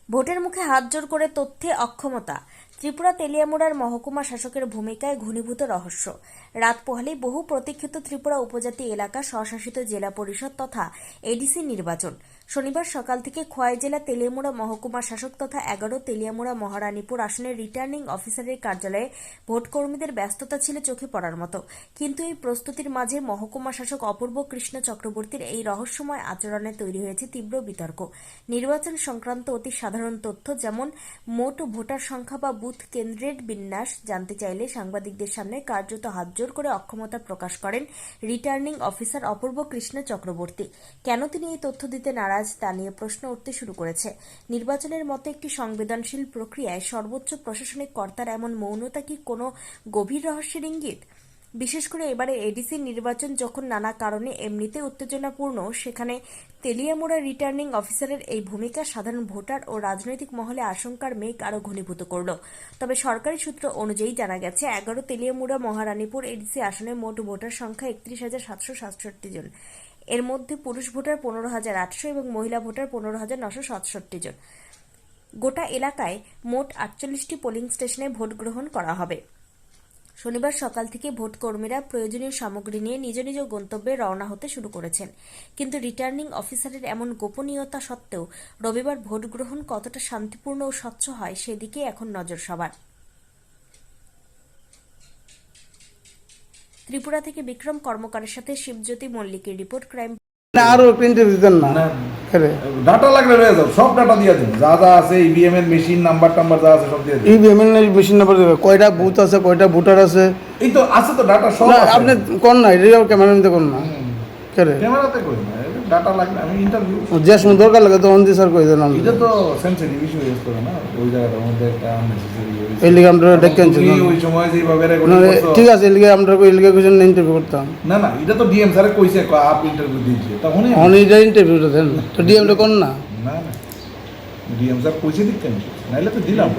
ভোটের মুখে হাত জোড় করে তথ্যে অক্ষমতা। ত্রিপুরা তেলিয়ামুড়ার মহকুমা শাসকের ভূমিকায় ঘনীভূত রহস্য। রাত পোহালেই বহু প্রতীক্ষিত ত্রিপুরা উপজাতি এলাকা স্বশাসিত জেলা পরিষদ তথা এডিসি নির্বাচন। শনিবার সকাল থেকে খোয়াই জেলা তেলিয়ামুড়া মহকুমা শাসক তথা 11 তেলিয়ামুড়া মহারানীপুর আসনের রিটার্নিং অফিসারের কার্যালয়ে ভোটকর্মীদের ব্যস্ততা ছিল চোখে পড়ার মতো। কিন্তু এই প্রস্তুতির মাঝে মহকুমা শাসক অপূর্ব কৃষ্ণ চক্রবর্তীর এই রহস্যময় আচরণে তৈরি হয়েছে তীব্র বিতর্ক। নির্বাচন সংক্রান্ত অতি সাধারণ তথ্য যেমন মোট ভোটার সংখ্যা বা বুথ কেন্দ্রের বিন্যাস জানতে চাইলে সাংবাদিকদের সামনে কার্যত হাতজোড় করে অক্ষমতা প্রকাশ করেন রিটার্নিং অফিসার অপূর্ব কৃষ্ণ চক্রবর্তী। কেন তিনি এই তথ্য দিতে নারাজ তা নিয়ে প্রশ্ন উঠতে শুরু করেছে। নির্বাচনের মতো একটি সংবেদনশীল প্রক্রিয়ায় সর্বোচ্চ প্রশাসনিক কর্তার এমন মৌনতা কি কোনো গভীর রহস্যের ইঙ্গিত? বিশেষ করে এবারে এডিসি নির্বাচন যখন নানা কারণে এমনিতে উত্তেজনাপূর্ণ, সেখানে তেলিয়ামুড়া রিটার্নিং অফিসারের এই ভূমিকা সাধারণ ভোটার ও রাজনৈতিক মহলে আশঙ্কার মেঘ আরও ঘনীভূত করল। তবে সরকারি সূত্র অনুযায়ী জানা গেছে 11 তেলিয়ামুড়া মহারানীপুর এডিসি আসনে মোট ভোটার সংখ্যা 31,767 জন। এর মধ্যে পুরুষ ভোটার 15,800 এবং মহিলা ভোটার 15,967 জন। গোটা এলাকায় মোট 48টি পোলিং স্টেশনে ভোট গ্রহণ করা হবে। শনিবার সকাল থেকে ভোটকর্মীরা প্রয়োজনীয় সামগ্রী নিয়ে নিজ নিজ গন্তব্যে রওনা হতে শুরু করেছেন। কিন্তু রিটার্নিং অফিসারের এমন গোপনীয়তা সত্ত্বেও রবিবার ভোট গ্রহণ কতটা শান্তিপূর্ণ ও স্বচ্ছ হয় সেদিকে এখন নজর সবার। ত্রিপুরা থেকে বিক্রম কর্মকারের সাথে শিবজ্যোতি মল্লিকের রিপোর্ট, ক্রাইম। আরো প্রিন্টার দিতেন না ডাটা লাগলে রয়ে যাও, সব ডাটা দিয়ে দিন, যা যা আছে ইভিএম এর মেশিন নাম্বার টাম্বার যা আছে সব দিয়ে দিন। ইভিএম এর মেশিন নাম্বার দেবে, কয়টা বুথ আছে, কয়টা ভোটার আছে, এই তো আছে তো ডাটা সব না আছে। আপনি কোন না রিও ক্যামেরা নিতে কোন না করে ক্যামেরাতে কই না, ডাটা লাগলে আমি ইন্টারভিউ যে সময় দরকার লাগে তো অন্দি স্যার কই দেন। এটা তো সেনসিটিভ ইস্যু ইউজ করে না, ওই জায়গাটার মধ্যে একটা আননেসেসারি এই লিগে আমরা ডেকেন ছিল ওই সময় যেভাবে রেকর্ডিং করছো। ঠিক আছে, এই লিগে আমরা কই লিগে কোশ্চেন ইন্টারভিউ করতাম না না, এটা তো ডিএম স্যার কইছে আপ ইন্টারভিউ দিয়েছে তখনই অনি যে ইন্টারভিউটা দেন তো ডিএম টা কোন না না না ডিএম স্যার কইছে দিতেন, নাইলে তো দিলাম।